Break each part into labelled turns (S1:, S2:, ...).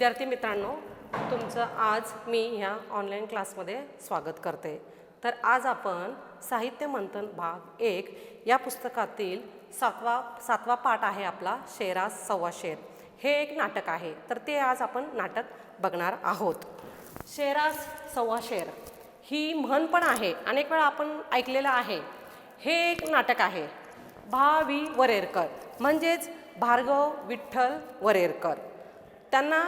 S1: विद्यार्थी मित्रांनो, तुमचं आज मी ह्या ऑनलाईन क्लासमध्ये स्वागत करते। तर आज आपण साहित्य मंथन भाग 1 या पुस्तकातील सातवा पाठ आहे आपला शेरास सव्वा शेर। हे एक नाटक आहे, तर ते आज आपण नाटक बघणार आहोत। शेरास सव्वा शेर ही म्हण पण आहे, अनेक वेळा आपण ऐकलेलं आहे। हे एक नाटक आहे। भा.वी. वरेरकर म्हणजेच भार्गव विठ्ठल वरेरकर, त्यांना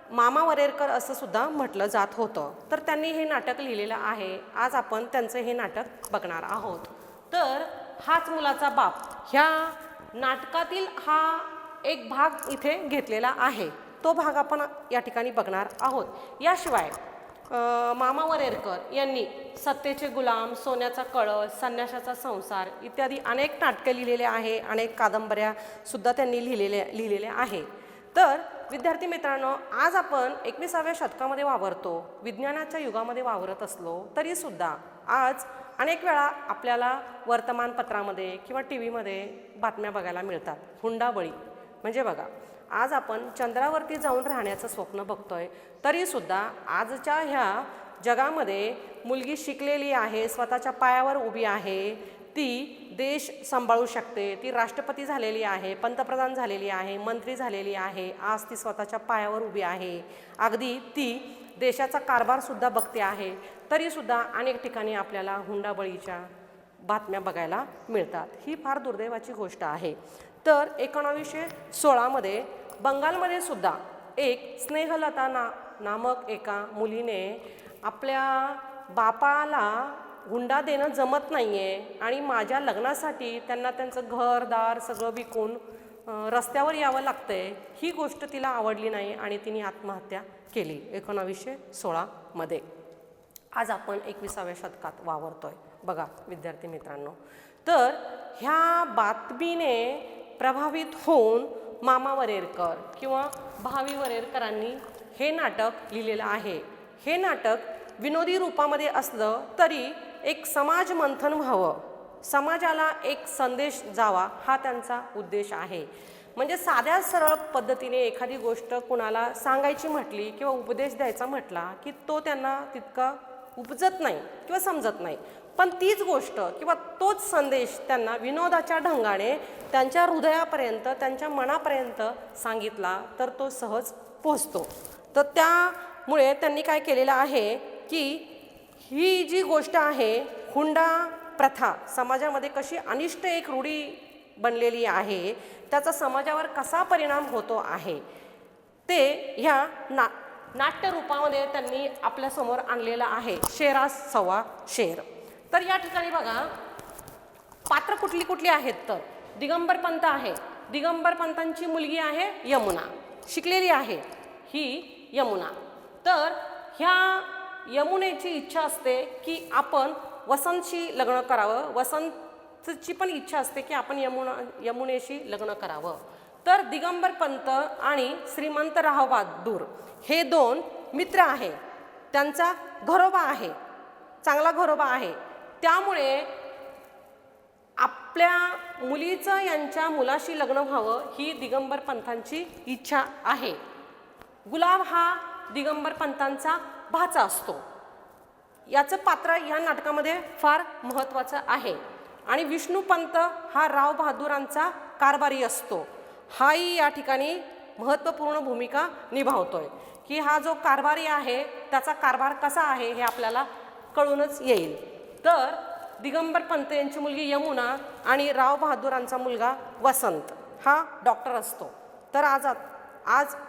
S1: मामा वरेरकर असं सुद्धा म्हटलं जात होतं। तर त्यांनी हे नाटक लिहिलेलं आहे। आज आपण त्यांचं हे नाटक बघणार आहोत। तर हाच मुलाचा बाप ह्या नाटकातील हा एक भाग इथे घेतलेला आहे, तो भाग आपण या ठिकाणी बघणार आहोत। याशिवाय मामा वरेरकर यांनी सत्तेचे गुलाम, सोन्याचा कळस, संन्याशाचा संसार इत्यादी अनेक नाटके लिहिलेले आहे, अनेक कादंबऱ्या सुद्धा त्यांनी लिहिलेल्या आहे। तर विद्यार्थी मित्रांनो, आज आपण 21व्या शतकामध्ये वावरतो, विज्ञानाच्या युगामध्ये वावरत असलो तरी सुद्धा आज अनेक वेळा आपल्याला वर्तमानपत्रामध्ये किंवा टीव्हीमध्ये बातम्या बघायला मिळतात। हुंडाबळी म्हणजे बघा, आज आपण चंद्रावरती जाऊन राहण्याचं स्वप्न बघतोय, तरी सुद्धा आजच्या ह्या जगामध्ये मुलगी शिकलेली आहे, स्वतःच्या पायावर उभी आहे, ती देश सांभाळू शकते, ती राष्ट्रपती झालेली आहे, पंतप्रधान झालेली आहे, मंत्री झालेली आहे, आज ती स्वतःच्या पायावर उभी आहे, अगदी ती देशाचा कारभारसुद्धा बघते आहे, तरीसुद्धा अनेक ठिकाणी आपल्याला हुंडाबळीच्या बातम्या बघायला मिळतात। ही फार दुर्दैवाची गोष्ट आहे। तर 1916मध्ये बंगालमध्ये सुद्धा एक स्नेहलता नामक एका मुलीने आपल्या बापाला हुंडा देणं जमत नाही आहे आणि माझ्या लग्नासाठी त्यांना त्यांचं घरदार सगळं विकून रस्त्यावर यावं लागतंय, ही गोष्ट तिला आवडली नाही आणि तिने आत्महत्या केली 1916मध्ये। आज आपण 21व्या शतकात वावरतोय बघा विद्यार्थी मित्रांनो। तर ह्या बातमीने प्रभावित होऊन मामा वरेरकर किंवा भा.वी. वरेरकरांनी हे नाटक लिहिलेलं आहे। हे नाटक विनोदी रूपामध्ये असलं तरी एक समाज मंथन व्हावं, समाजाला एक संदेश जावा, हा त्यांचा उद्देश आहे। म्हणजे साध्या सरळ पद्धतीने एखादी गोष्ट कुणाला सांगायची म्हटली किंवा उपदेश द्यायचा म्हटला की तो त्यांना तितका उपजत नाही किंवा समजत नाही, पण तीच गोष्ट किंवा तोच संदेश त्यांना विनोदाच्या ढंगाने त्यांच्या हृदयापर्यंत, त्यांच्या मनापर्यंत सांगितला तर तो सहज पोहोचतो। तर त्यामुळे त्यांनी काय केलेलं आहे की ही जी गोष्ट आहे, हुंडा प्रथा समाजामध्ये कशी अनिष्ट एक रूढी बनलेली आहे, त्याचा समाजावर कसा परिणाम होतो आहे, ते ह्या नाट्य रूपामध्ये त्यांनी आपल्यासमोर आणलेलं आहे। शेरास सव्वा शेर। तर या ठिकाणी बघा, पात्र कुठली आहेत तर दिगंबर पंत आहे। दिगंबर पंतांची मुलगी आहे यमुना, शिकलेली आहे ही यमुना। तर ह्या यमुनेची इच्छा असते की आपण वसंतशी लग्न करावं, वसंतची पण इच्छा असते की आपण यमुनेशी लग्न करावं। तर दिगंबर पंत आणि श्रीमंत रावबहादूर हे दोन मित्र आहे, त्यांचा घरोबा आहे, चांगला घरोबा आहे, त्यामुळे आपल्या मुलीचं यांच्या मुलाशी लग्न व्हावं ही दिगंबर पंतांची इच्छा आहे। गुलाब हा दिगंबर पंतांचा भाचा असतो। याचं पात्र या नाटकामध्ये फार महत्त्वाचं आहे। आणि विष्णुपंत हा राव बहादूरांचा कारभारी असतो, हाही या ठिकाणी महत्त्वपूर्ण भूमिका निभावतोय की हा जो कारभारी आहे त्याचा कारभार कसा आहे हे आपल्याला कळूनच येईल। तर दिगंबर पंत यांची मुलगी यमुना आणि राव बहादूरांचा मुलगा वसंत हा डॉक्टर असतो। तर आज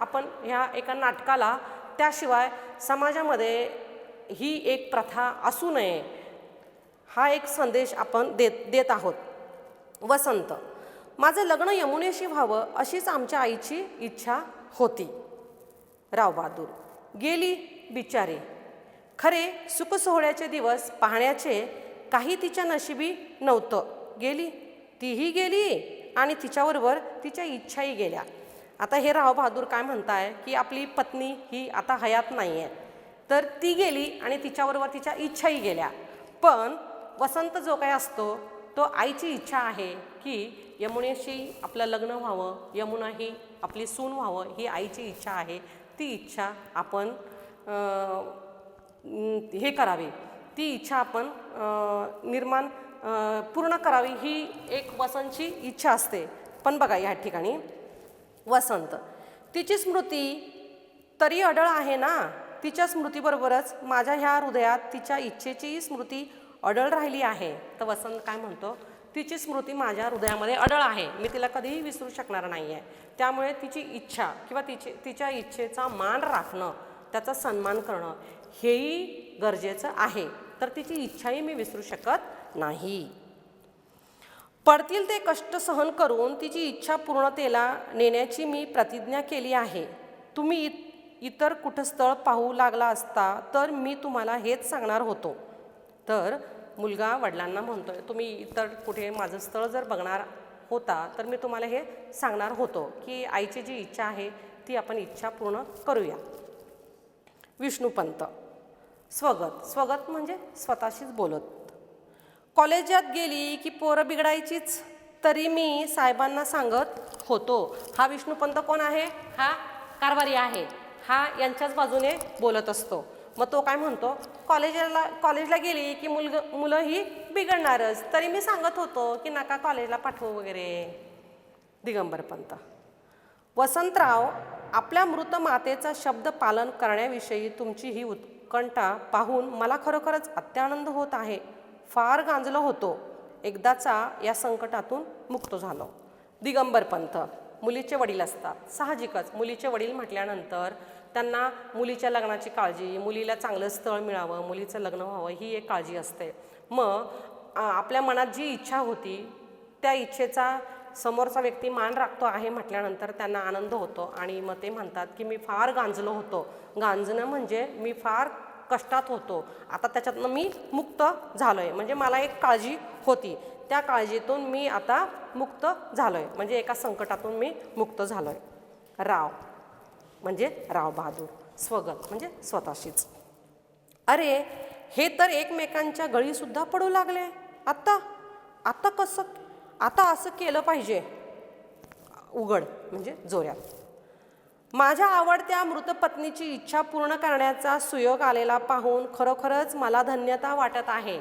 S1: आपण ह्या एका नाटकाला, त्याशिवाय समाजामध्ये ही एक प्रथा असू नये हा एक संदेश आपण देत आहोत। वसंत, माझं लग्न यमुनेशी व्हावं अशीच आमच्या आईची इच्छा होती। राव बहादूर, गेली बिचारी, खरे सुखसोहळ्याचे दिवस पाहण्याचे काही तिच्या नशिबी नव्हतं, गेली, तीही गेली आणि तिच्याबरोबर तिच्या इच्छाही गेल्या। आता हे राव बहादूर काय म्हणताय की आपली पत्नी ही आता हयात नाही आहे, तर ती गेली आणि तिच्याबरोबर तिच्या इच्छाही गेल्या। पण वसंत जो काय असतो तो आईची इच्छा आहे की यमुनेशी आपलं लग्न व्हावं, यमुना ही आपली सून व्हावं, ही आईची इच्छा आहे। ती इच्छा आपण हे करावी, ती इच्छा आपण पूर्ण करावी, ही एक वसंतची इच्छा असते. पण बघा या ठिकाणी वसंत, तिची स्मृती तरी अढळ आहे ना, तिच्या स्मृतीबरोबरच माझ्या ह्या हृदयात तिच्या इच्छेची स्मृती अढळ राहिली आहे. तर वसंत काय म्हणतो, तिची स्मृती माझ्या हृदयामध्ये अढळ आहे, मी तिला कधीही विसरू शकणार नाही आहे. त्यामुळे तिची इच्छा किंवा तिच्या इच्छेचा मान राखणं, त्याचा सन्मान करणं हेही गरजेचं आहे. तर तिची इच्छाही मी विसरू शकत नाही. पडतील ते कष्ट सहन करून तिची इच्छा पूर्णतेला नेण्याची मी प्रतिज्ञा केली आहे. तुम्ही इतर कुठं स्थळ पाहू लागला असता तर मी तुम्हाला हेच सांगणार होतो. तर मुलगा वडिलांना म्हणतोय, तुम्ही इतर कुठे माझं स्थळ जर बघणार होता तर मी तुम्हाला हे सांगणार होतो की आईची जी इच्छा आहे ती आपण इच्छा पूर्ण करूया. विष्णुपंत, स्वगत. स्वगत म्हणजे स्वतःशीच बोलत. कॉलेजात गेली की पोरं बिघडायचीच, तरी मी साहेबांना सांगत होतो. हा विष्णुपंत कोण आहे? हा कारभारी आहे. हा यांच्याच बाजूने बोलत असतो. मग तो काय म्हणतो, कॉलेजला गेली की मुलं ही बिघडणारच, तरी मी सांगत होतो की नका कॉलेजला पाठवू वगैरे. दिगंबरपंत, वसंतराव, आपल्या मृत मातेचा शब्द पालन करण्याविषयी तुमची ही उत्कंठा पाहून मला खरोखरच अत्यानंद होत आहे. फार गांजलो होतो, एकदाचा या संकटातून मुक्त झालो. दिगंबरपंत, मुलीचे वडील असतात. साहजिकच मुलीचे वडील म्हटल्यानंतर त्यांना मुलीच्या लग्नाची काळजी, मुलीला चांगलं स्थळ मिळावं, मुलीचं लग्न व्हावं ही एक काळजी असते. मग आपल्या मनात जी इच्छा होती त्या इच्छेचा समोरचा व्यक्ती मान राखतो आहे म्हटल्यानंतर त्यांना आनंद होतो आणि मग ते म्हणतात की मी फार गांजलो होतो. गांजणं म्हणजे मी फार कष्टात होतो, आता त्याच्यातनं मी मुक्त झालो आहे. म्हणजे मला एक काळजी होती, त्या काळजीतून मी आता मुक्त झालो आहे, म्हणजे एका संकटातून मी मुक्त झालो आहे. राव म्हणजे राव बहादूर. स्वगत म्हणजे स्वतःशीच. अरे, हे तर एकमेकांच्या गळीसुद्धा पडू लागले. आता असं केलं पाहिजे. उघड म्हणजे जोऱ्यात. माझ्या आवडत्या मृतपत्नीची इच्छा पूर्ण करण्याचा सुयोग आलेला पाहून खरोखरच मला धन्यता वाटत आहे.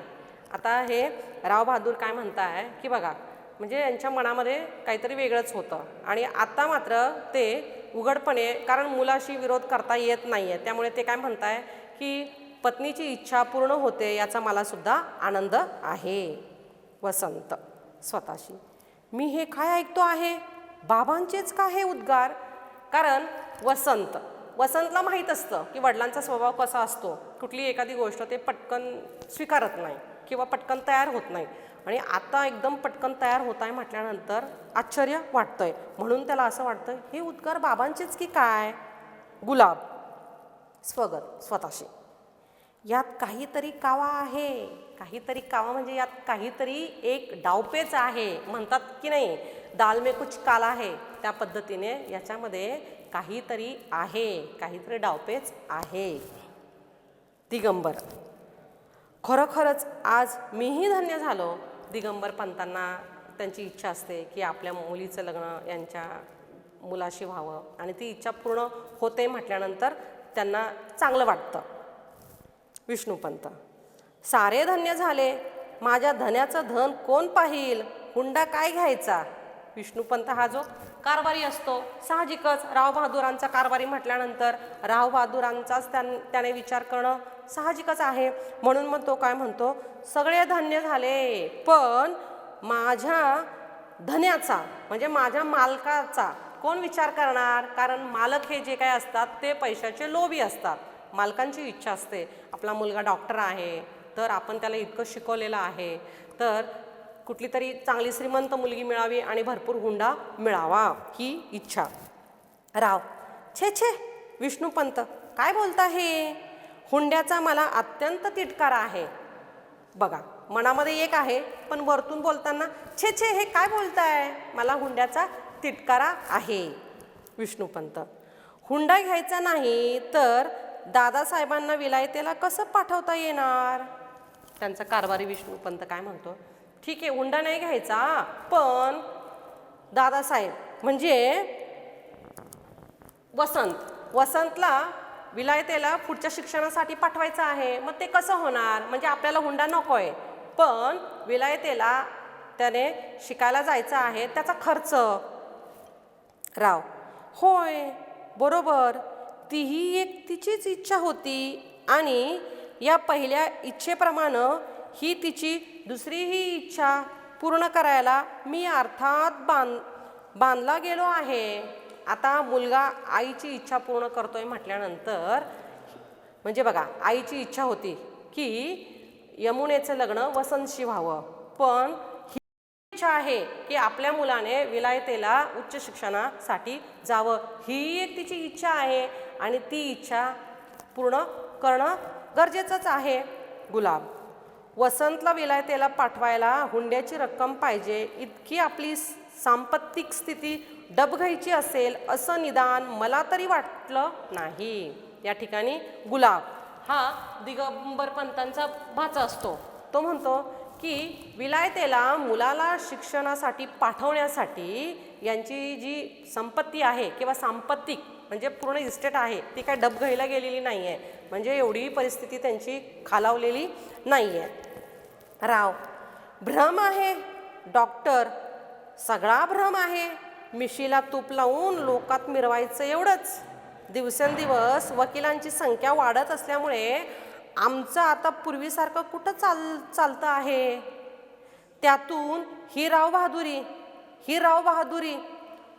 S1: आता हे राव बहादूर काय म्हणताय की बघा, म्हणजे यांच्या मनामध्ये काहीतरी वेगळंच होतं आणि आता मात्र ते उघडपणे, कारण मुलाशी विरोध करता येत नाही आहे, त्यामुळे ते काय म्हणताय की पत्नीची इच्छा पूर्ण होते याचा मला सुद्धा आनंद आहे. वसंत, स्वतःशी, मी हे काय ऐकतो आहे, बाबांचेच का हे उद्गार? कारण वसंतला माहीत असतं की वडिलांचा स्वभाव कसा असतो. कुठली एखादी गोष्ट ते पटकन स्वीकारत नाही किंवा पटकन तयार होत नाही, आणि आता एकदम पटकन तयार होत आहे म्हटल्यानंतर आश्चर्य वाटतंय. म्हणून त्याला असं वाटतं हे उद्गार बाबांचेच की काय. गुलाब, स्वगत, स्वतःशी, यात काहीतरी कावा आहे. काहीतरी कावा म्हणजे यात काहीतरी एक डावपेच आहे. म्हणतात की नाही, दाल में कुछ काला है, त्या पद्धतीने याच्यामध्ये काहीतरी आहे, काहीतरी डावपेच आहे. दिगंबर, खरोखरच आज मीही धन्य झालो. दिगंबर पंतांना त्यांची इच्छा असते की आपल्या मुलीचं लग्न यांच्या मुलाशी व्हावं आणि ती इच्छा पूर्ण होते म्हटल्यानंतर त्यांना चांगलं वाटतं. विष्णुपंत, सारे धन्य झाले. माझ्या धन्याचं धन कोण पाहिल, हुंडा काय घ्यायचा. विष्णुपंत हा जो कारभारी असतो, साहजिकच राव बहादुरांचा कारभारी म्हटल्यानंतर राव बहादुरांचाच त्याने विचार करणं साहजिकच आहे. म्हणून मग तो काय म्हणतो, सगळे धन्य झाले, पण माझ्या धन्याचा म्हणजे माझ्या मालकाचा कोण विचार करणार. कारण मालक हे जे काय असतात ते पैशाचे लोभी असतात. मालकांची इच्छा असते आपला मुलगा डॉक्टर आहे तर आपण त्याला इतकं शिकवलेलं आहे तर कुठली तरी चांगली श्रीमंत मुलगी मिळावी आणि भरपूर हुंडा मिळावा ही इच्छा. राव, छे, विष्णुपंत काय बोलता हे, हुंड्याचा मला अत्यंत तिटकारा आहे. बघा, मनामध्ये एक आहे पण वरतून बोलताना छे हे काय बोलताय, मला हुंड्याचा तिटकारा आहे. विष्णुपंत, हुंडा घ्यायचा नाही तर दादासाहेबांना विलायतेला कसं पाठवता येणार. त्यांचा कारभारी विष्णुपंत काय म्हणतो, ठीक आहे, हुंडा नाही घ्यायचा, पण दादासाहेब म्हणजे वसंत वसंतला विलायतेला पुढच्या शिक्षणासाठी पाठवायचं आहे, मग ते कसं होणार? म्हणजे आपल्याला हुंडा नकोय, पण विलायतेला त्याने शिकायला जायचं आहे, त्याचा खर्च. राव: होय, बरोबर, तीही एक तिचीच इच्छा होती आणि या पहिल्या इच्छेप्रमाणे ही तिची दुसरीही इच्छा पूर्ण करायला मी अर्थात बांधला गेलो आहे. आता मुलगा आईची इच्छा पूर्ण करतोय म्हटल्यानंतर, म्हणजे बघा, आईची इच्छा होती की यमुनेचं लग्न वसंतशी व्हावं, पण ही इच्छा आहे की आपल्या मुलाने विलायतेला उच्च शिक्षणासाठी जावं, ही एक तिची इच्छा आहे आणि ती इच्छा पूर्ण करणं गरजेचंच आहे. गुलाब: वसंतला विलायतेला पाठवायला हुंड्याची रक्कम पाहिजे, इतकी आपली सांपत्तिक स्थिती डबघाईची असेल असं निदान मला तरी वाटलं नाही. या ठिकाणी गुलाब हा दिगंबर पंतांचा भाचा असतो. तो म्हणतो की विलायतेला मुलाला शिक्षणासाठी पाठवण्यासाठी यांची जी संपत्ती आहे किंवा सांपत्तिक म्हणजे पूर्ण इस्टेट आहे ती काय डबघाईला गेलेली नाही आहे, म्हणजे एवढी परिस्थिती त्यांची खालावलेली नाही आहे. राव: भ्रम आहे डॉक्टर, सगळा भ्रम आहे. मिशीला तूप लावून लोकात मिरवायचं एवढंच. दिवसेंदिवस वकिलांची संख्या वाढत असल्यामुळे आमचं आता पूर्वीसारखं कुठं चालतं आहे. त्यातून ही राव बहादुरी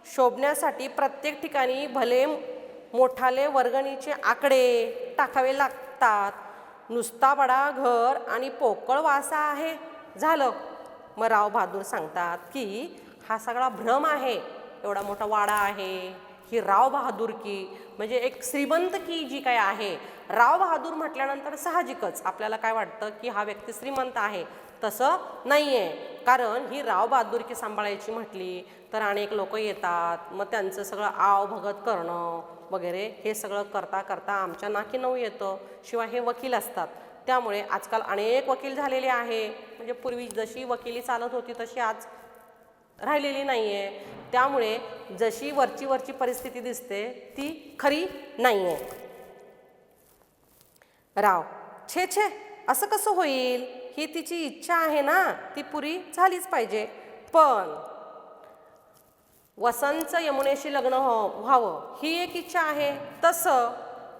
S1: शोभण्यासाठी प्रत्येक ठिकाणी भले मोठाले वर्गणीचे आकडे टाकावे लागतात. नुसता बडा घर आणि पोकळ वासा आहे झालं. मग राव बहादूर सांगतात की हा सगळा भ्रम आहे. एवढा मोठा वाडा आहे, ही राव बहादुरकी म्हणजे एक श्रीमंतकी जी काय आहे. राव बहादूर म्हटल्यानंतर साहजिकच आपल्याला काय वाटतं की हा व्यक्ती श्रीमंत आहे. तसं नाही आहे, कारण ही राव बहादुरकी सांभाळायची म्हटली तर अनेक लोक येतात, मग त्यांचं सगळं आव भगत करणं वगैरे हे सगळं करता करता आमच्या नाकी नऊ येतं. शिवाय हे वकील असतात, त्यामुळे आजकाल अनेक वकील झालेले आहे. म्हणजे पूर्वी जशी वकिली चालत होती तशी आज राहिलेली नाही आहे. त्यामुळे जशी वरची परिस्थिती दिसते ती खरी नाही आहे. राव: छे छे, असं कसं होईल? ही तिची इच्छा आहे ना, ती पुरी झालीच पाहिजे. पण वसंतचं यमुनेशी लग्न व्हावं ही एक इच्छा आहे, तसं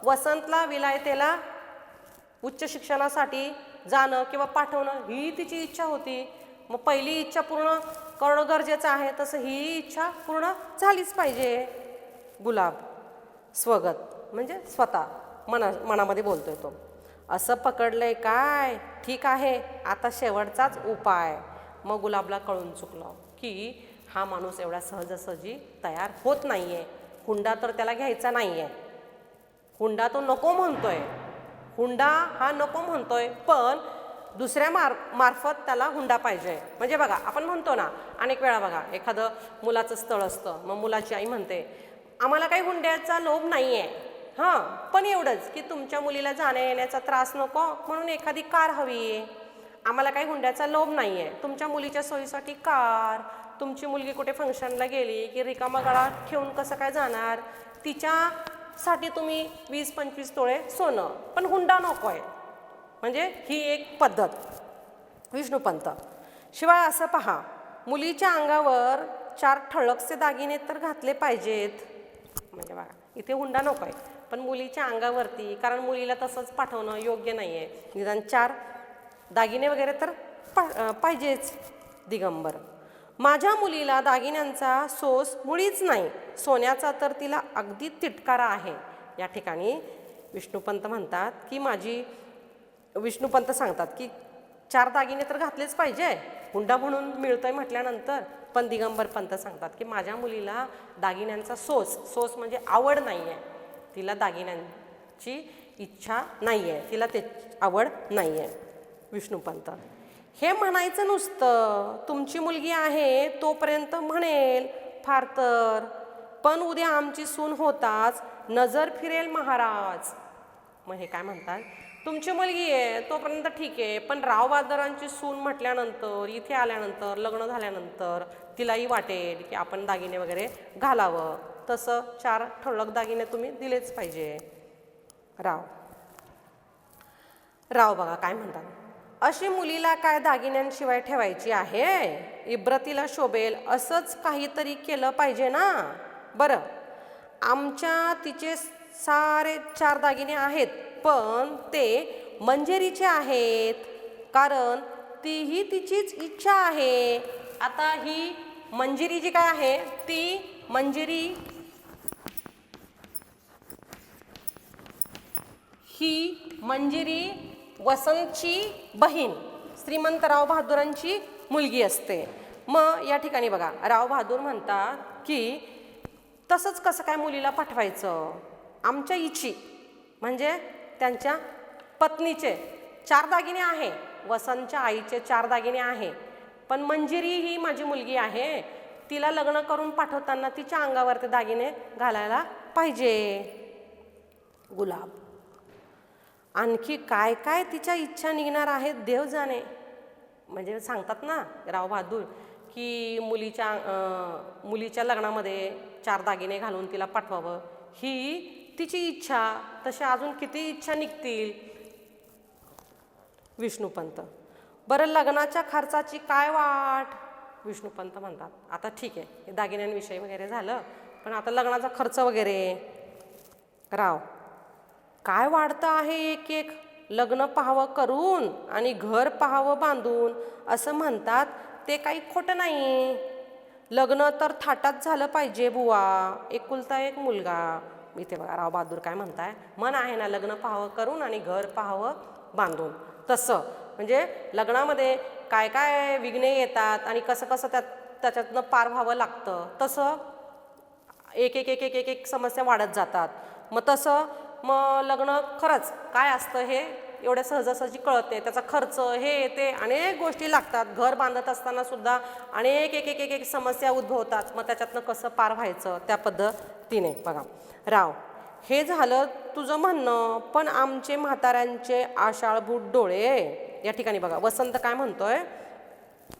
S1: वसंतला विलायतेला उच्च शिक्षणासाठी जाणं किंवा पाठवणं ही तिची इच्छा होती. मग पहिली इच्छा पूर्ण करणं गरजेचं आहे, तसं ही इच्छा पूर्ण झालीच पाहिजे. गुलाब: स्वगत म्हणजे स्वतः मनामध्ये बोलतोय तो. असं पकडलंय काय? ठीक आहे, आता शेवटचाच उपाय. मग गुलाबला कळून चुकलं की हा माणूस एवढा सहजासहजी तयार होत नाही आहे. हुंडा तर त्याला घ्यायचा नाही आहे, हुंडा तो नको म्हणतोय, हुंडा हा नको म्हणतोय, पण दुसऱ्या मार्फत त्याला हुंडा पाहिजे. म्हणजे बघा, आपण म्हणतो ना अनेक वेळा, बघा, एखादं मुलाचं स्थळ असतं, मग मुलाची आई म्हणते आम्हाला काही हुंड्याचा लोभ नाही आहे, हां, पण एवढंच की तुमच्या मुलीला जाण्या येण्याचा त्रास नको म्हणून एखादी कार हवी आहे. आम्हाला काही हुंड्याचा लोभ नाही आहे, तुमच्या मुलीच्या सोयीसाठी कार. तुमची मुलगी कुठे फंक्शनला गेली की रिकामा गळा ठेवून कसं काय जाणार? तिच्यासाठी तुम्ही 20-25 तोळे सोनं, पण हुंडा नको आहे. म्हणजे ही एक पद्धत. विष्णुपंत: शिवाय असं पहा, मुलीच्या अंगावर 4 ठळकचे दागिने तर घातले पाहिजेत. म्हणजे बघा, इथे हुंडा नको आहे, पण मुलीच्या अंगावरती, कारण मुलीला तसंच पाठवणं योग्य नाही आहे, निदान 4 दागिने वगैरे तर पाहिजेच. दिगंबर: माझ्या मुलीला दागिन्यांचा सोस मुळीच नाही, सोन्याचा तर तिला अगदी तिटकारा आहे. या ठिकाणी विष्णुपंत म्हणतात की विष्णुपंत सांगतात की 4 दागिने तर घातलेच पाहिजे, हुंडा म्हणून मिळतोय म्हटल्यानंतर. पण दिगंबर पंत सांगतात की माझ्या मुलीला दागिन्यांचा सोस म्हणजे आवड नाही आहे, तिला दागिन्यांची इच्छा नाही आहे, तिला ते आवड नाही आहे. विष्णुपंत: हे म्हणायचं नुसतं, तुमची मुलगी आहे तोपर्यंत म्हणेल फार तर, पण उद्या आमची सून होताच नजर फिरेल महाराज. मग हे काय म्हणतात, तुमची मुलगी आहे तोपर्यंत ठीक आहे, पण राव बहादुरांची सून म्हटल्यानंतर, इथे आल्यानंतर, लग्न झाल्यानंतर तिलाही वाटेल की आपण दागिने वगैरे घालावं. तसं 4 ठळक दागिने तुम्ही दिलेच पाहिजे. राव बघा काय म्हणतात. अशी मुलीला काय दागिन्यांशिवाय ठेवायची आहे, इब्रतीला शोभेल असंच काहीतरी केलं पाहिजे ना. बरं, आमच्या तिचे सारे 4 दागिने आहेत, पण ते मंजिरीचे आहेत, कारण तीही तिचीच इच्छा आहे. आता ही मंजिरी जी काय आहे, ती मंजिरी ही मंजिरी वसंतची बहीण श्रीमंत राव बहादूरांची मुलगी असते. मग या ठिकाणी बघा राव बहादूर म्हणतात की तसंच कसं काय मुलीला पाठवायचं, आमच्या इच्छी म्हणजे त्यांच्या पत्नीचे 4 दागिने आहे, वसंतच्या आईचे 4 दागिने आहे, पण मंजिरी ही माझी मुलगी आहे, तिला लग्न करून पाठवताना तिच्या अंगावर ते दागिने घालायला पाहिजे. गुलाब, आणखी काय काय तिच्या इच्छा निघणार आहेत देव जाणे. म्हणजे सांगतात ना राव बहादूर की मुलीच्या लग्नामध्ये 4 दागिने घालून तिला पाठवावं, ही तिची इच्छा. तसे अजून किती इच्छा निघतील. विष्णुपंत, बरं लग्नाच्या खर्चाची काय वाट. विष्णुपंत म्हणतात आता ठीक आहे, हे दागिन्यांविषयी वगैरे झालं, पण आता लग्नाचा खर्च वगैरे. राव, काय वाढतं आहे एक एक, लग्न पाहावं करून आणि घर पाहावं बांधून असं म्हणतात, ते काही खोटं नाही. लग्न तर थाटात झालं पाहिजे बुवा, एकुलता एक मुलगा. इथे बघा राव बहादूर काय म्हणताय, मन आहे ना लग्न पाहावं करून आणि घर पाहावं बांधून. तसं म्हणजे लग्नामध्ये काय काय विघ्ने येतात आणि कसं कसं त्याच्यातनं पार व्हावं लागतं, तसं एक एक एक एक एक एक समस्या वाढत जातात. मग तसं मग लग्न खरंच काय असतं हे एवढ्या सहजासहजी कळत नाही. त्याचा खर्च हे ते अनेक गोष्टी लागतात. घर बांधत असताना सुद्धा अनेक एक एक एक एक समस्या उद्भवतात. मग त्याच्यातनं कसं पार व्हायचं त्या पद्धतीने. बघा राव, हे झालं तुझं म्हणणं, पण आमचे म्हाताऱ्यांचे आषाढभूत डोळे. या ठिकाणी बघा वसंत काय म्हणतोय,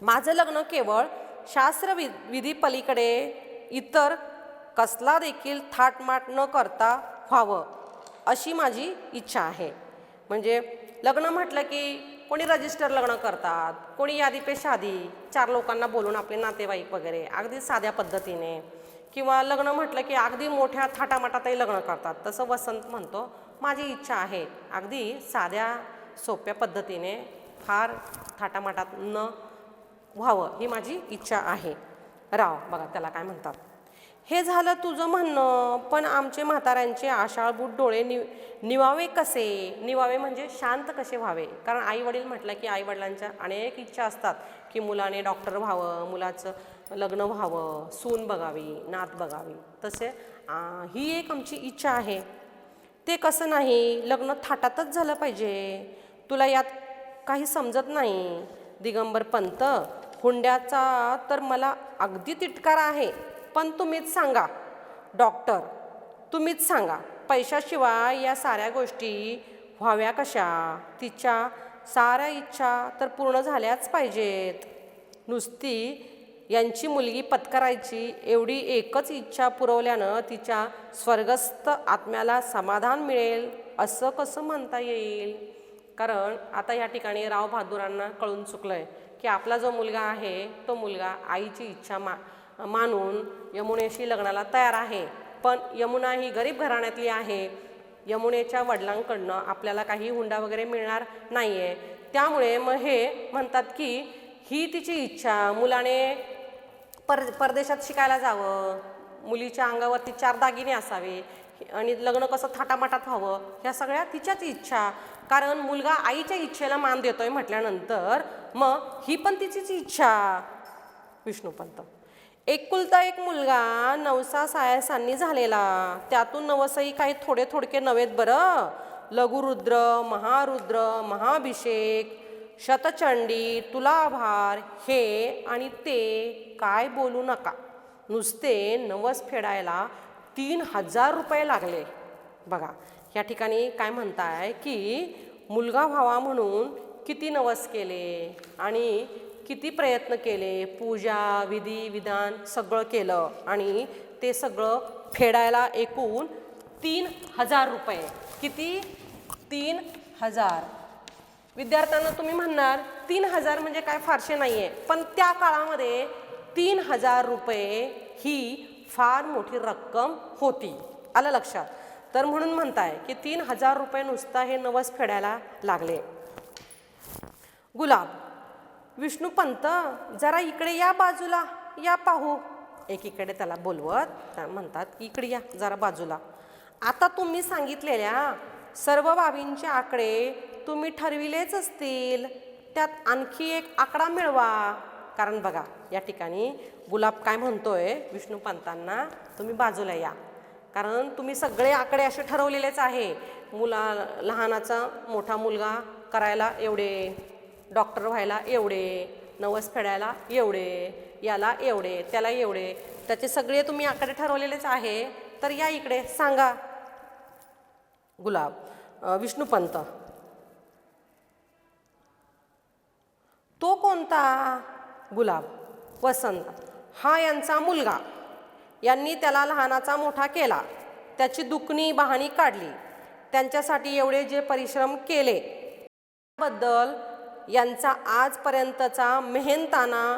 S1: माझं लग्न केवळ शास्त्रविधी पलीकडे इतर कसला देखील थाटमाट न करता व्हावं अशी माझी इच्छा आहे. म्हणजे लग्न म्हटलं की कोणी रजिस्टर लग्न करतात, कोणी यादी पे शादी, 4 लोकांना बोलून आपले नातेवाईक वगैरे अगदी साध्या पद्धतीने, किंवा लग्न म्हटलं की अगदी मोठ्या थाटामाटातही लग्न करतात. तसं वसंत म्हणतो माझी इच्छा आहे अगदी साध्या सोप्या पद्धतीने, फार थाटामाटात न व्हावं ही माझी इच्छा आहे. राव बघा त्याला काय म्हणतात, हे झालं तुझं म्हणणं, पण आमचे म्हाताऱ्यांचे आषाढभूत डोळे निवावे कसे. निवावे म्हणजे शांत कसे व्हावे. कारण आई वडील म्हटलं की आई वडिलांच्या अनेक इच्छा असतात की मुलाने डॉक्टर व्हावं, मुलाचं लग्न व्हावं, सून बघावी, नात बघावी. तसे ही एक आमची इच्छा आहे. ते कसं नाही, लग्न थाटातच झालं पाहिजे. तुला यात काही समजत नाही. दिगंबर पंत, हुंड्याचा तर मला अगदी तिटकार आहे, पण तुम्हीच सांगा. डॉक्टर, तुम्हीच सांगा, पैशाशिवाय या साऱ्या गोष्टी व्हाव्या कशा. तिच्या साऱ्या इच्छा तर पूर्ण झाल्याच पाहिजेत. नुसती यांची मुलगी पत्करायची एवढी एकच इच्छा पुरवल्यानं तिच्या स्वर्गस्थ आत्म्याला समाधान मिळेल असं कसं म्हणता येईल. कारण आता या ठिकाणी राव बहादूरांना कळून चुकलंय की आपला जो मुलगा आहे तो मुलगा आईची इच्छा मानून यमुनेशी लग्नाला तयार आहे. पण यमुना ही गरीब घराण्यातली आहे. यमुनेच्या वडिलांकडनं आपल्याला काही हुंडा वगैरे मिळणार नाही आहे. त्यामुळे मग हे म्हणतात की ही तिची इच्छा, मुलाने परदेशात शिकायला जावं, मुलीच्या अंगावरती 4 दागिने असावे आणि लग्न कसं थाटामाटात व्हावं, ह्या सगळ्या तिच्याच इच्छा. कारण मुलगा आईच्या इच्छेला मान देतोय म्हटल्यानंतर मग ही पण तिचीच इच्छा. विष्णुपंत, एकुलता एक मुलगा नवसा सायासांनी झालेला, त्यातून नवसही काही थोडे थोडके नव्हेत बरं. लघुरुद्र, महारुद्र, महाभिषेक, शतचंडी, तुलाभार, हे आणि ते काय बोलू नका. नुसते नवस फेडायला 3000 रुपये लागले. बघा या ठिकाणी काय म्हणताय की मुलगा व्हावा म्हणून किती नवस केले आणि किती प्रयत्न केले, पूजा विधी विधान सगळं केलं आणि ते सगळं फेडायला एकूण 3,000 रुपये. किती? 3,000. विद्यार्थ्यांना तुम्ही म्हणणार 3,000 म्हणजे काय फारसे नाही आहे, पण त्या काळामध्ये 3,000 रुपये ही फार मोठी रक्कम होती. आलं लक्षात? तर म्हणून म्हणताय की 3,000 रुपये नुसता हे नवस फेडायला लागले. गुलाब, विष्णूपंत जरा इकडे या, बाजूला या पाहू. एकीकडे त्याला बोलवत म्हणतात इकडे या जरा बाजूला. आता तुम्ही सांगितलेल्या सर्व बाबींचे आकडे तुम्ही ठरविलेच असतील, त्यात आणखी एक आकडा मिळवा. कारण बघा या ठिकाणी गुलाब काय म्हणतोय विष्णूपंतांना, तुम्ही बाजूला या, कारण तुम्ही सगळे आकडे असे ठरवलेलेच आहे. लहानाचा मोठा मुलगा करायला एवढे, डॉक्टर व्हायला एवढे, नवस फेडायला एवढे, याला एवढे, त्याला एवढे, त्याचे सगळे तुम्ही आकडे ठरवलेलेच आहे. तर या इकडे सांगा. गुलाब, विष्णूपंत, तो कोणता? गुलाब, वसंत, हा यांचा मुलगा. यांनी त्याला लहानाचा मोठा केला, त्याची दुखणी बहाणी काढली, त्यांच्यासाठी एवढे जे परिश्रम केले त्याबद्दल यांचा आजपर्यंतचा मेहनताना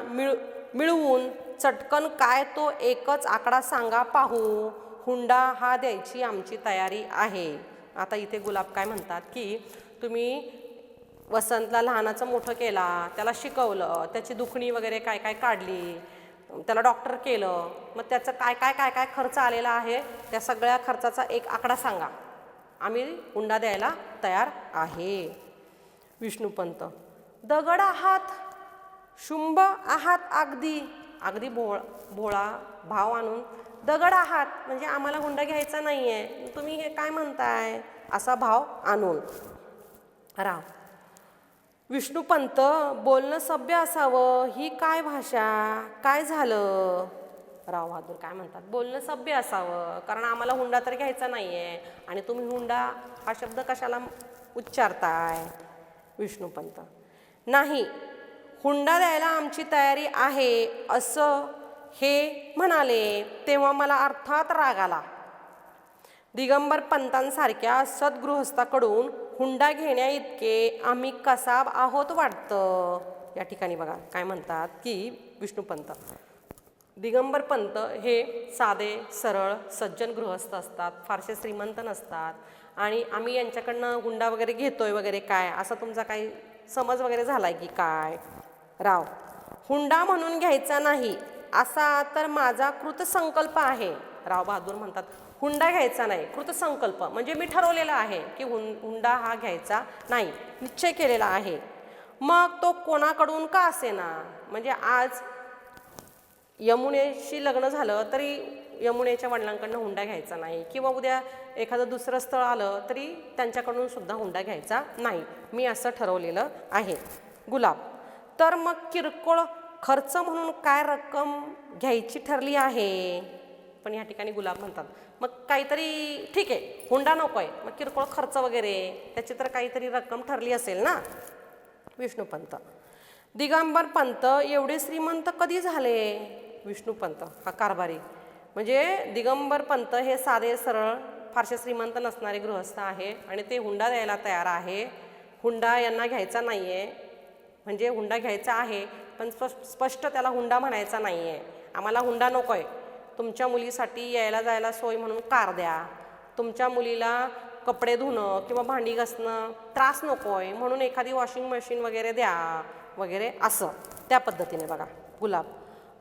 S1: मिळवून चटकन काय तो एकच आकडा सांगा पाहू. हुंडा हा द्यायची आमची तयारी आहे. आता इथे गुलाब काय म्हणतात की तुम्ही वसंतला लहानाचं मोठं केला, त्याला शिकवलं, त्याची दुखणी वगैरे काय काय काढली, त्याला डॉक्टर केलं, मग त्याचं काय काय काय काय खर्च आलेला आहे, त्या सगळ्या खर्चाचा एक आकडा सांगा, आम्ही हुंडा द्यायला तयार आहे. विष्णूपंत, दगड आहात, शुंभ आहात, अगदी अगदी भोळा भाव आणून दगड आहात म्हणजे आम्हाला हुंडा घ्यायचा नाही आहे, तुम्ही हे काय म्हणताय, असा भाव आणून. राव, विष्णूपंत, बोलणं सभ्य असावं, ही काय भाषा, काय झालं? राव बहादूर काय म्हणतात, बोलणं सभ्य असावं, कारण आम्हाला हुंडा तर घ्यायचा नाही आहे आणि तुम्ही हुंडा हा शब्द कशाला उच्चारताय? विष्णूपंत, नाही, हुंडा द्यायला आमची तयारी आहे असं हे म्हणाले तेव्हा मला अर्थात राग आला. दिगंबर पंतांसारख्या सद्गृहस्थाकडून हुंडा घेण्या इतके आम्ही कसाब आहोत वाटतं. या ठिकाणी बघा काय म्हणतात की विष्णूपंत, दिगंबर पंत हे साधे सरळ सज्जन गृहस्थ असतात, फारसे श्रीमंत नसतात आणि आम्ही यांच्याकडनं हुंडा वगैरे घेतोय वगैरे काय असा तुमचा काही समज वगैरे झालाय की काय? राव, हुंडा म्हणून घ्यायचा नाही असा तर माझा कृतसंकल्प आहे. राव बहादूर म्हणतात हुंडा घ्यायचा नाही, कृतसंकल्प म्हणजे मी ठरवलेला आहे की हुंडा हा घ्यायचा नाही, निश्चय केलेला आहे. मग तो कोणाकडून का असेना, म्हणजे आज यमुनेशी लग्न झालं तरी यमुनेच्या वडिलांकडनं हुंडा घ्यायचा नाही, किंवा उद्या एखादं दुसरं स्थळ आलं तरी त्यांच्याकडून सुद्धा हुंडा घ्यायचा नाही, मी असं ठरवलेलं आहे. गुलाब, तर मग किरकोळ खर्च म्हणून काय रक्कम घ्यायची ठरली आहे? पण या ठिकाणी गुलाब म्हणतात मग काहीतरी ठीक आहे, हुंडा नको आहे, मग किरकोळ खर्च वगैरे त्याची तर काहीतरी रक्कम ठरली असेल ना. विष्णूपंत, दिगंबर पंत एवढे श्रीमंत कधी झाले? विष्णूपंत हा कारभारी, म्हणजे दिगंबर पंत हे साधे सरळ फारसे श्रीमंत नसणारे गृहस्थ आहे आणि ते हुंडा द्यायला तयार आहे. हुंडा यांना घ्यायचा नाही आहे, म्हणजे हुंडा घ्यायचा आहे पण स्पष्ट त्याला हुंडा म्हणायचा नाही आहे. आम्हाला हुंडा नको आहे, तुमच्या मुलीसाठी यायला जायला सोय म्हणून कार द्या, तुमच्या मुलीला कपडे धुणं किंवा भांडी घासणं त्रास नको आहे म्हणून एखादी वॉशिंग मशीन वगैरे द्या वगैरे असं त्या पद्धतीने. बघा गुलाब,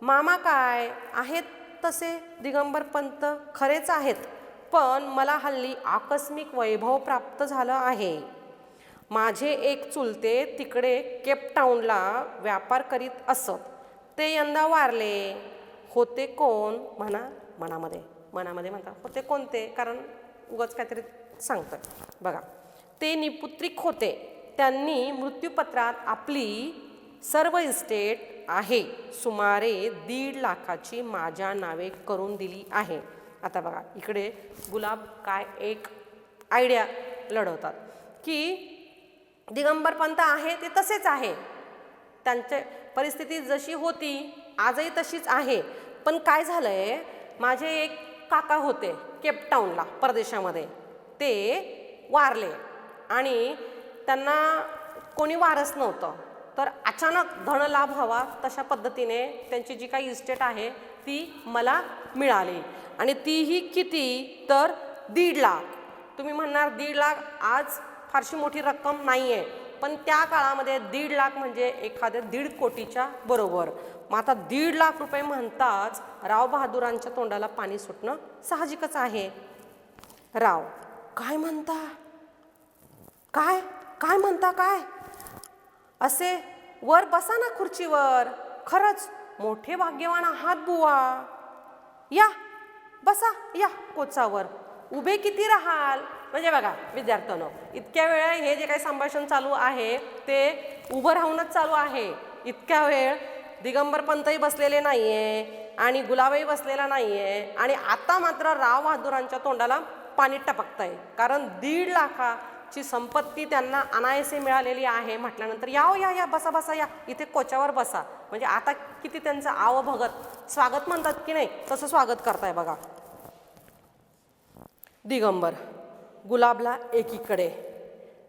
S1: मामा काय आहेत तसे दिगंबर पंत खरेच आहेत, पण मला हल्ली आकस्मिक वैभव प्राप्त झालं आहे. माझे एक चुलते तिकडे केपटाऊनला व्यापार करीत असत, ते यंदा वारले. होते कोण म्हणा मनामध्ये म्हणतात होते कोणते, कारण उगाच काहीतरी सांगतोय. बघा, ते निपुत्रिक होते, त्यांनी मृत्यूपत्रात आपली सर्व इस्टेट आहे सुमारे 1.5 लाखाची माझ्या नावे करून दिली आहे. आता बघा इकडे गुलाब काय एक आयडिया लढवतात की दिगंबर पंत आहे ते तसेच आहे, परिस्थिती जशी होती आजही तशीच आहे. पण काय झालंय, माझे एक काका होते केपटाऊनला परदेशामध्ये, ते वारले आणि त्यांना कोणी वारस नव्हतं. तर अचानक धनलाभ व्हावा तशा पद्धतीने त्यांची जी काही इस्टेट आहे ती मला मिळाली आणि तीही किती तर 1.5 लाख. तुम्ही म्हणणार 1.5 लाख आज फारशी मोठी रक्कम नाही आहे, पण त्या काळामध्ये 1.5 लाख म्हणजे एखाद्या 1.5 कोटीच्या बरोबर. मग आता 1.5 लाख रुपये म्हणताच राव बहादूरांच्या तोंडाला पाणी सुटणं साहजिकच आहे. राव, काय म्हणता, काय काय म्हणता काय, असे वर बसा ना खुर्चीवर, खरंच मोठे भाग्यवान आहात बुवा. या बसा, या कोचावर, उभे किती राहाल. म्हणजे बघा विद्यार्थ्यांनो, इतक्या वेळ हे जे काही संभाषण चालू आहे ते उभं राहूनच चालू आहे. इतक्या वेळ दिगंबर पंतही बसलेले नाहीये आणि गुलाबही बसलेला नाहीये आणि आता मात्र राव बहादूरांच्या तोंडाला पाणी टपकतंय, कारण 1.5 लाखाची संपत्ती त्यांना अनायासे मिळालेली आहे म्हटल्यानंतर या बसा बसा, या इथे कोचावर बसा. म्हणजे आता किती त्यांचं आवभगत स्वागत म्हणतात की नाही तसं स्वागत करताय बघा. दिगंबर गुलाबला एकीकडे,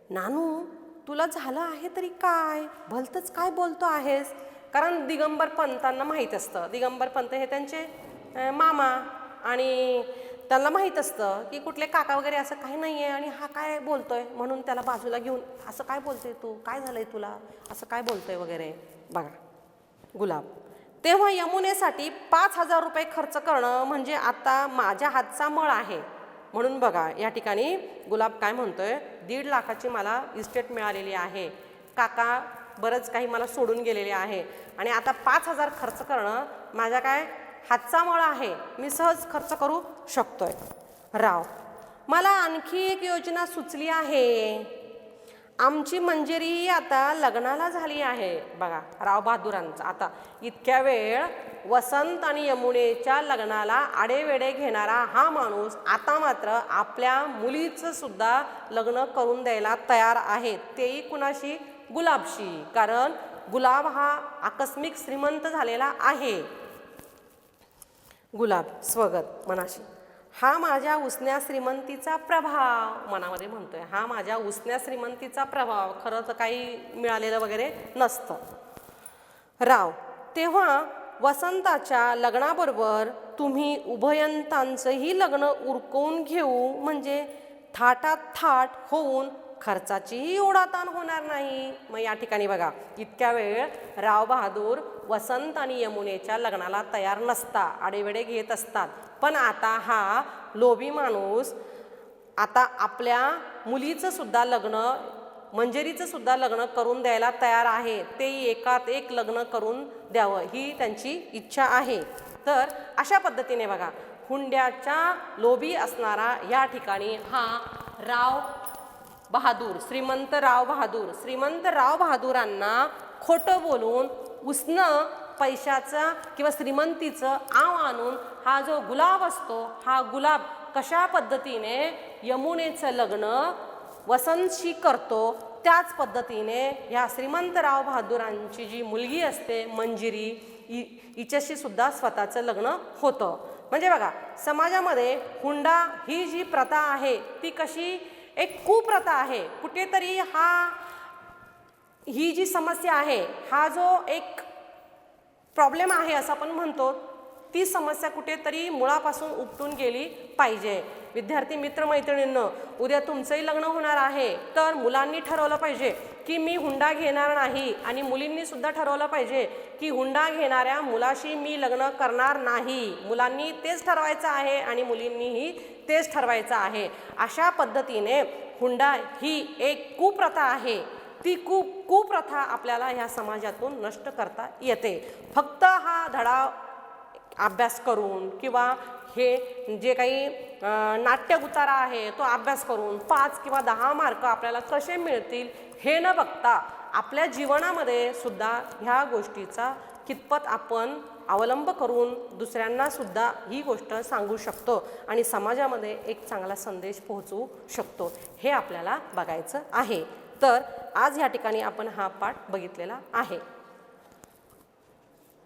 S1: नानू तुला झालं आहे तरी काय, भलतंच काय बोलतो आहेस. कारण दिगंबर पंतांना माहीत असतं, दिगंबर पंत हे त्यांचे मामा आणि त्यांना माहीत असतं की कुठले काका वगैरे असं काही नाही आहे आणि हा काय बोलतोय, म्हणून त्याला बाजूला घेऊन असं काय बोलतोय तू, काय झालंय तुला, असं काय बोलतोय वगैरे. बघा गुलाब, तेव्हा यमुनेसाठी 5,000 रुपये खर्च करणं म्हणजे आता माझ्या हातचा मळ आहे. म्हणून बघा या ठिकाणी गुलाब काय म्हणतोय, 1.5 लाखाची मला इस्टेट मिळालेली आहे, काका बरंच काही मला सोडून गेलेले आहे आणि आता 5,000 खर्च करणं माझ्या काय हातचा मळ आहे, मी सहज खर्च करू शकतोय. राव, मला आणखी एक योजना सुचली आहे, आमची मंजिरी आता लग्नाला झाली आहे. बघा राव बहादूरांचा आता इतक्या वेळ वसंत आणि यमुनेच्या लग्नाला आडेवेडे घेणारा हा माणूस आता मात्र आपल्या मुलीचं सुद्धा लग्न करून द्यायला तयार आहे, तेही कुणाशी, गुलाबशी. कारण गुलाब हा आकस्मिक श्रीमंत झालेला आहे. गुलाब स्वगत मनाशी, हा माझ्या उसन्या श्रीमंतीचा प्रभाव, मनामध्ये म्हणतोय हा माझ्या उसन्या श्रीमंतीचा प्रभाव, खरं तर काही मिळालेलं वगैरे नसतं. राव, तेव्हा वसंताच्या लग्नाबरोबर तुम्ही उभयंतांचंही लग्न उरकवून घेऊ, म्हणजे थाटात थाट होऊन खर्चाचीही ओढाताण होणार नाही. मग या ठिकाणी बघा इतक्या वेळ राव बहादूर वसंत आणि यमुनेच्या लग्नाला तयार नसता, आडेवेडे घेत असतात, पण आता हा लोभी माणूस आता आपल्या मुलीचं सुद्धा लग्न, मंजिरीचं सुद्धा लग्न करून द्यायला तयार आहे, तेही एकात एक लग्न करून द्यावं ही त्यांची इच्छा आहे. तर अशा पद्धतीने बघा हुंड्याच्या लोभी असणारा या ठिकाणी हा राव बहादूर, श्रीमंत राव बहादूरांना खोटं बोलून उसनं पैशाचं किंवा श्रीमंतीचं आव आणून हा जो गुलाब असतो, हा गुलाब कशा पद्धतीने यमुनेचं लग्न वसंतशी करतो, त्याच पद्धतीने ह्या श्रीमंतराव बहादूरांची जी मुलगी असते मंजिरी, हिच्याशी सुद्धा स्वतःचं लग्न होतं. म्हणजे बघा समाजामध्ये हुंडा ही जी प्रथा आहे ती कशी एक कुप्रथा आहे. कुठेतरी ही जी समस्या आहे, हा जो एक प्रॉब्लेम आहे असं आपण म्हणतो, ती समस्या कुठेतरी मुळापासून उपटून गेली पाहिजे. विद्यार्थी मित्रमैत्रिणींनो, उद्या तुमचंही लग्न होणार आहे, तर मुलांनी ठरवलं पाहिजे की मी हुंडा घेणार नाही आणि मुलींनी सुद्धा ठरवलं पाहिजे की हुंडा घेणाऱ्या मुलाशी मी लग्न करणार नाही. मुलांनी तेच ठरवायचं आहे आणि मुलींनीही तेच ठरवायचं आहे. अशा पद्धतीने हुंडा ही एक कुप्रथा आहे, ती कुप्रथा आपल्याला ह्या समाजातून नष्ट करता येते. फक्त हा धडा अभ्यास करून किंवा हे जे काही नाट्य उतारा आहे तो अभ्यास करून 5 किंवा 10 मार्क आपल्याला कसे मिळतील हे न बघता आपल्या जीवनामध्ये सुद्धा ह्या गोष्टीचा कितपत आपण अवलंब करून दुसऱ्यांना सुद्धा ही गोष्ट सांगू शकतो आणि समाजामध्ये एक चांगला संदेश पोहोचवू शकतो, हे आपल्याला बघायचं आहे. तर आज या ठिकाणी आपण हा पाठ बघितलेला आहे.